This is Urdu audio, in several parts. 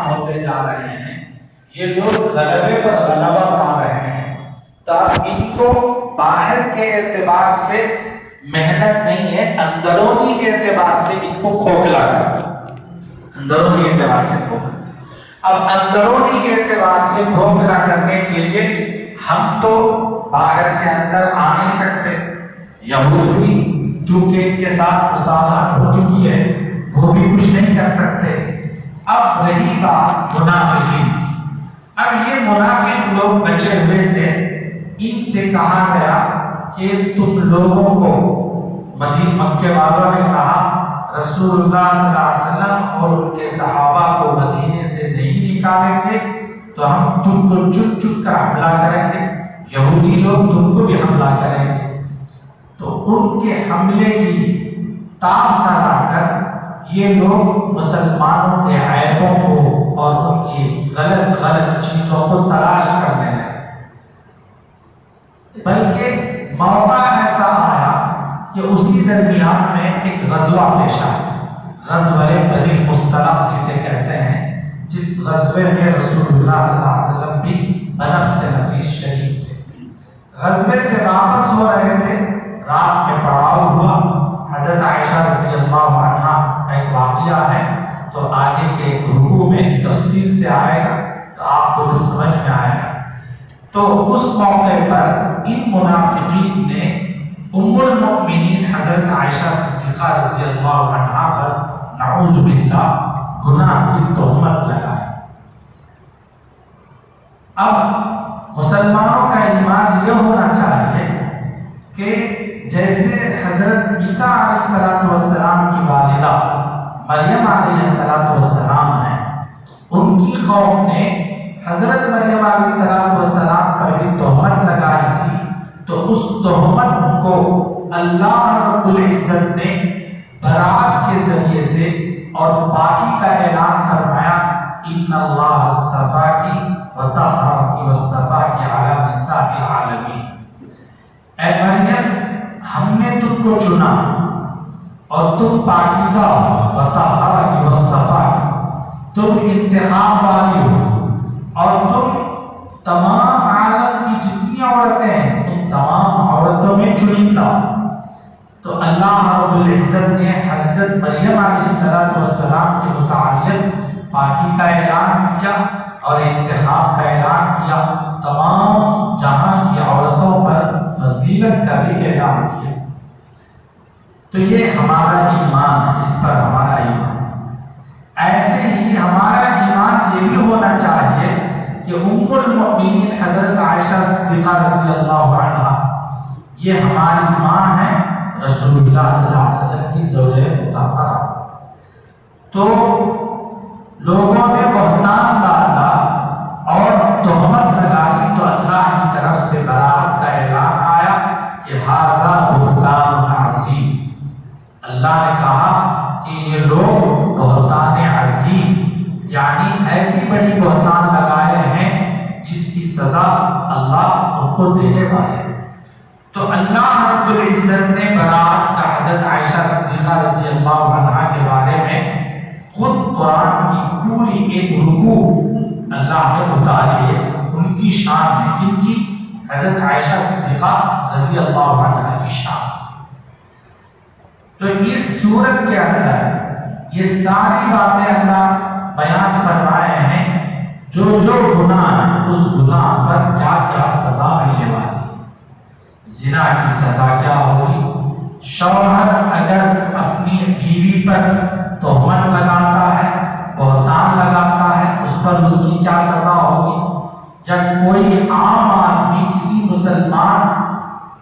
کام ہوتے جا رہے ہیں، یہ لوگ غلبے پر غلبہ پا رہے ہیں، تو اب ان کو باہر کے اعتبار سے محنت نہیں ہے، اندرونی اعتبار سے ان کو کھوکھلا ہے، اندرونی اعتبار سے کھوکھلا۔ اب اندرونی اعتبار سے کھوکھلا کرنے کے لیے ہم تو باہر سے اندر آ نہیں سکتے، یہود بھی چونکہ ان کے ساتھ مصالحت ہو چکی ہے وہ بھی کچھ نہیں کر سکتے۔ اب رہی بات منافقین، اب یہ منافق لوگ بچے ہوئے تھے، ان سے کہا گیا کہ تم لوگوں کو، مکے والوں نے کہا رسول اللہ صلی اللہ علیہ وسلم اور ان کے صحابہ کو مدینے سے نہیں نکالیں گے تو ہم تم کو چپ چپ کر حملہ کریں گے، یہودی لوگ تم کو بھی حملہ کریں گے۔ تو ان کے حملے کی تاب نہ لا کر یہ لوگ مسلمانوں کے عیبوں کو اور ان کی غلط چیزوں کو تلاش کرنے لگے، بلکہ موقع ایسا آیا کہ اسی درمیان میں ایک غزوہ پیش آیا، غزوہ بنی مصطلق جسے کہتے ہیں، جس غزوے میں رسول اللہ صلی اللہ علیہ وسلم بھی بنفس نفیس شہید تھے۔ غزوے سے واپس ہو رہے تھے، رات میں پڑاؤ ہوا، حضرت عائشہ رضی اللہ عنہا کا ایک واقعہ ہے، تو آگے کے رکوع میں تفصیل سے آئے گا تو آپ کو جب سمجھ میں آئے گا۔ تو اس موقع پر ان منافقین نے ام المؤمنین حضرت عائشہ صدیقہ رضی اللہ عنہا پر نعوذ باللہ گناہ کی تہمت لگائی۔ اب مسلمانوں کا ایمان یہ ہونا چاہیے کہ جیسے حضرت عیسیٰ علیہ السلام کی والدہ مریم علیہ السلام ہیں، ان کی قوم نے حضرت مریم علیہ السلام پر بھی تہمت لگائی تھی، تو اس تہمت کو اللہ رب العزت نے برات کے ذریعے سے اور پاکی کا اعلان فرمایا، ان اللہ اصطفاکی وطہرکی واصطفاکی علی نساء العالمین، اے مریم ہم نے تم کو چنا اور تم پاکیزہ ہو، وطہرکی واصطفاکی، تم انتخاب والی ہو، اور تم تمام عالم کی جتنی عورتیں ہیں تم تمام عورتوں میں چنندہ۔ تو اللہ رب العزت نے حضرت مریم علیہ السلام کے متعلق پاکی کا اعلان کیا اور انتخاب کا اعلان کیا، تمام جہاں کی عورتوں پر فضیلت کا بھی اعلان کیا۔ تو یہ ہمارا ایمان ہے، اس پر ہمارا ایمان۔ ایسے ہی ہمارا ایمان یہ بھی ہونا چاہیے کہ ام المؤمنین حضرت عائشہ صدیقہ رضی اللہ عنہا یہ ہماری ماں ہے، رسول اللہ صلی اللہ علیہ وسلم کی زوجہ مطہرہ۔ تو لوگوں نے بہتان ڈالا اور تہمت لگائی، تو اللہ کی طرف سے برات کا اعلان آیا کہ ھذا بہتان عظیم، اللہ نے کہا کہ یہ لوگ بہتان عظیم، یعنی ایسی بڑی بہتان لگائے ہیں جس کی سزا اللہ ان کو دینے والے ہیں۔ تو اللہ رب العزت نے برات کا حضرت عائشہ صدیقہ رضی اللہ عنہا کے بارے میں خود قرآن کی پوری ایک رکوع اللہ نے اتاری ہے ان کی شان میں، جن کی حضرت عائشہ صدیقہ رضی اللہ عنہا کی شان۔ تو اس صورت کے اندر یہ ساری باتیں اللہ بیان فرمائے ہیں، جو گناہ ہے اس گناہ پر کیا کیا سزا ملنے والی، زنا کی سزا کیا ہوگی، شوہر اگر اپنی بیوی پر تہمت لگاتا ہے، بہتان لگاتا ہے، اس پر اس کی کیا سزا ہوگی، یا کوئی عام آدمی کسی مسلمان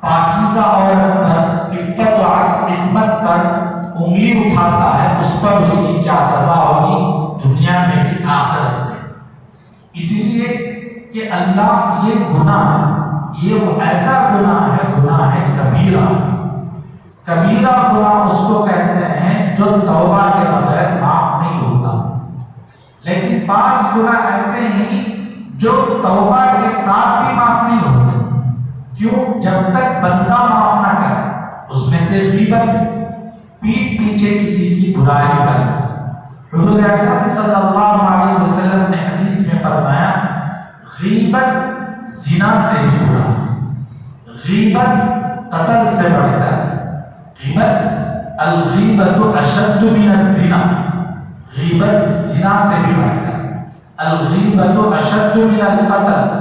پاکیزہ عورت پر عفت و عصمت پر انگلی اٹھاتا ہے، اس پر اس کی کیا سزا ہوگی، دنیا میں بھی آخرت میں۔ اسی لیے کہ اللہ یہ گناہ، یہ وہ ایسا گناہ ہے کبیرہ۔ کبیرہ گناہ اس کو کہتے ہیں جو توبہ کے بغیر معاف نہیں ہوتا، لیکن بعض گناہ ایسے ہیں جو توبہ کے ساتھ بھی معاف نہیں ہوتے۔ کیوں؟ جب تک بندہ معاف نہ کرے۔ اس میں سے غیبت، پیٹھ پیچھے کسی کی برائی کرنا۔ حضور اکرم صلی اللہ علیہ وسلم غیبت زنا سے بھی برا، غیبت قتل سے بڑھ کر، غیبت الغیبت اشد من الزنا، غیبت زنا سے بھی بڑھ کر، الغیبت اشد من القتل،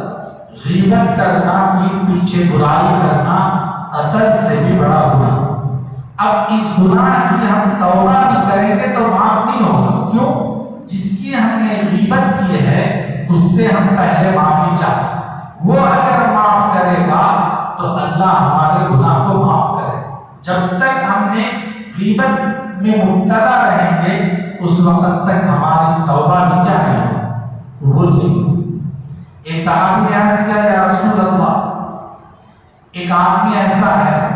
غیبت کرنا، پیٹ پیچھے برائی کرنا قتل سے بھی بڑا گناہ۔ اب اس گناہ کی ہم توبہ بھی کریں گے تو معاف نہیں ہوگا، کیوں؟ جس کی ہم نے غیبت کی ہے اس سے ہم پہلے معافی چاہیں، وہ اگر معاف کرے گا تو اللہ ہمارے گناہ کو معاف کرے۔ جب تک ہم نے غیبت میں مبتلا رہیں گے اس وقت تک ہماری توبہ بھی کیا نہیں ہوگی، قبول نہیں ہوگی۔ ایک صحابی نے عرض کیا، یا رسول اللہ، ایک آدمی ایسا ہے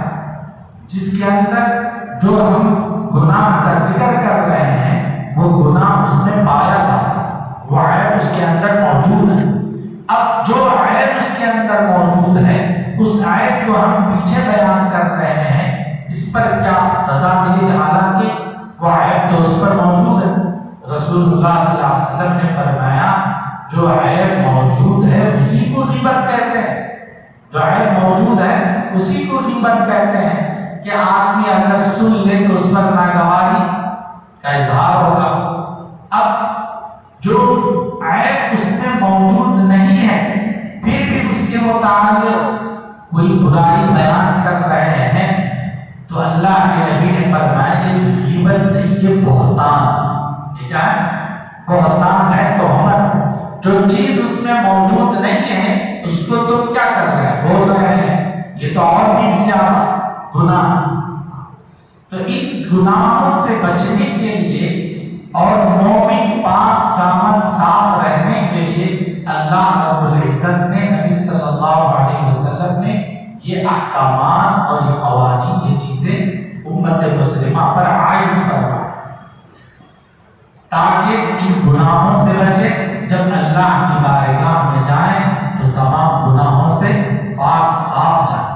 جس کے اندر جو ہم گناہ کا ذکر کر رہے ہیں وہ گناہ اس میں پایا جاتا ہے، وہ عیب اس کے اندر موجود ہے۔ اب جو عیب اس کے اندر موجود ہے اس عیب کو ہم پیچھے بیان کر رہے ہیں، اس پر کیا سزا ملے گی؟ حالانکہ وہ عیب تو اس پر موجود ہے۔ رسول اللہ صلی اللہ علیہ وسلم نے فرمایا جو عیب موجود ہے اسی کو غیبت کہتے ہیں، جو عیب موجود ہے اسی کو غیبت کہتے ہیں۔ کہ آدمی اگر سن لے تو اس پر ناگواری کا اظہار ہوگا۔ اب جو عیب اس میں موجود نہیں ہے پھر بھی اس کے متعلق کوئی برائی بیان کر رہے ہیں تو اللہ کے نبی نے فرمایا یہ غیبت نہیں، یہ بہتان۔ یہ کیا ہے؟ بہتان ہے، تہمت۔ جو چیز اس میں موجود نہیں ہے اس کو تم کیا کر رہے ہیں، بول رہے ہیں، یہ تو اور بھی زیادہ گناہ۔ تو ان گناہوں سے بچنے کے لیے اور مومن پاک دامن صاف رہنے کے لیے اللہ رب العزت نے، نبی صلی اللہ علیہ وسلم نے یہ احکامات اور یہ قوانین، یہ چیزیں امت مسلمہ پر عائد فرمائے تاکہ ان گناہوں سے بچے، جب اللہ کی بارگاہ میں جائیں تو تمام گناہوں سے پاک صاف جائیں۔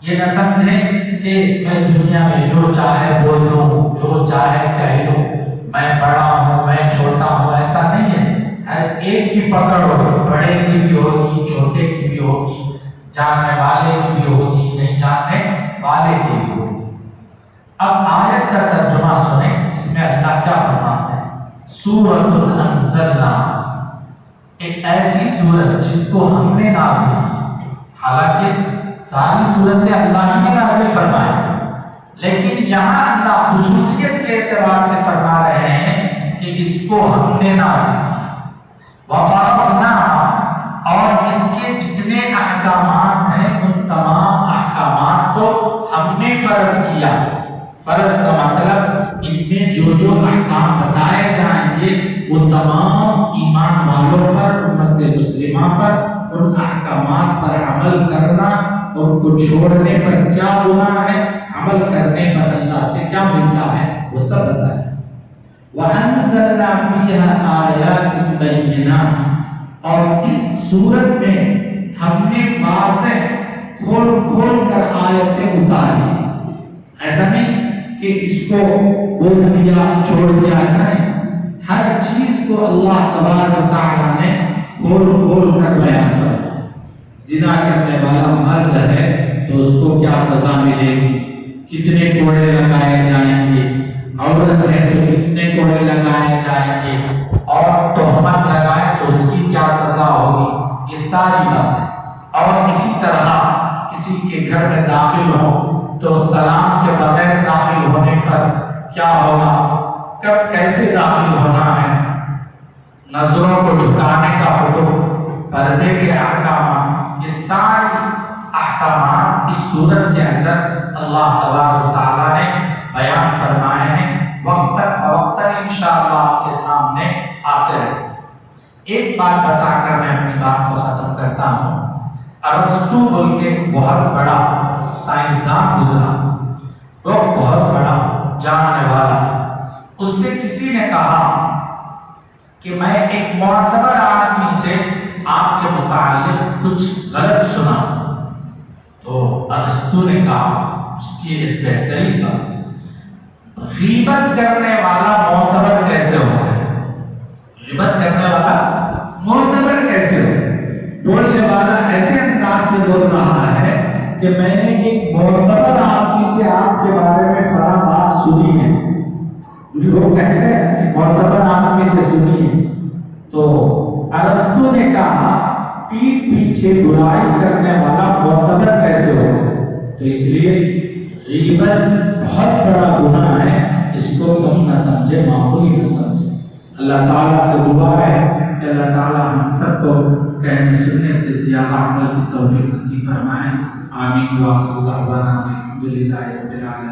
یہ نہ سمجھیں کہ میں دنیا میں جو چاہے بول لوں، جو چاہے کہہ لوں، میں بڑا ہوں، میں چھوٹا ہوں، ایسا نہیں ہے۔ ہر ایک کی پکڑ ہوگی، بڑے کی بھی ہوگی، چھوٹے کی بھی ہوگی، جاننے والے کی بھی ہوگی، نہیں جاننے والے کی بھی ہوگی۔ اب آیت کا ترجمہ سنیں، اس میں اللہ کیا فرماتے ہیں۔ سورۃ انزلنا، ایک ایسی سورت جس کو ہم نے نازل کی، حالانکہ ساری صورتیں اللہ ہی نے نازل فرمائی لیکن یہاں اللہ خصوصیت کے اعتبار سے فرما رہے ہیں کہ اس کو ہم نے نازل کیا، وفرضناها، اور اس کے جتنے احکامات ہیں ان تمام احکامات کو ہم نے فرض کیا۔ فرض کا مطلب ان میں جو جو احکام بتائے جائیں گے وہ تمام ایمان والوں پر، امت مسلمہ پر ان احکامات پر عمل کرنا، ان کو چھوڑنے پر کیا گناہ ہے، عمل کرنے پر اللہ سے کیا ملتا ہے، وہ سب بتایا۔ وَأَنزَلْنَا فِيهَا آيَاتٍ بَيِّنَاتٍ، اور اس صورت میں ہم نے واضح کھول کھول کر آیتیں اتاری۔ ایسا نہیں کہ اس کو بول دیا چھوڑ دیا، ایسا نہیں، ہر چیز کو اللہ تبارک و تعالیٰ نے کھول کھول کر بیان فرمایا۔ زنا کرنے والا مرد ہے تو اس کو کیا سزا ملے گی، کتنے کوڑے لگائے جائیں گے، عورت ہے تو کتنے کوڑے لگائے جائیں گے، اور تہمت لگائے تو اس کی کیا سزا ہوگی، یہ ساری باتیں۔ اور اسی طرح کسی کے گھر میں داخل ہو تو سلام کے بغیر داخل ہونے پر کیا ہوگا، کب کیسے داخل ہونا ہے، نظروں کو جھکانے کا حکم، پردے کے احکامات، یہ سارے احکامات اس صورت کے اندر اللہ تبارک و تعالیٰ نے بیان فرمائے ہیں۔ وقتاً فوقتاً انشاءاللہ آپ کے سامنے آتے رہے۔ ایک بات بتا کر میں اپنی بات کو ختم کرتا ہوں۔ ارسطو بول کے بہت بڑا سائنسدان گزرا، وہ بہت بڑا جاننے والا، اس سے کسی نے کہا کہ میں ایک معتبر آدمی سے آپ کے متعلق کچھ غلط سنا، تو ارسطو نے کہا اس کی ایک بہترین بات، غیبت کرنے والا معتبر کیسے ہوتا ہے، غیبت کرنے والا معتبر کیسے ہوتا ہے، بولنے سے بول رہا ہے کہ میں نے ایک معتبر آدمی سے آپ کے بارے میں فلاں بات سنی ہے. وہ کہتے ہیں معتبر آدمی سے سنی ہے. تو ارسطو نے کہا پیٹھ پیچھے برائی کرنے والا معتبر کیسے ہو؟ تو اس لیے غیبت بہت بڑا گناہ ہے، اس کو کم نہ سمجھے، معمولی نہ سمجھے. اللہ تعالیٰ سے دعا ہے کہ اللہ تعالیٰ ہم سب کو کہنے سننے سے زیادہ عمل کی توفیق نصیب فرمائے. آمین. وآخر دعوانا الحمدللہ رب العالمین.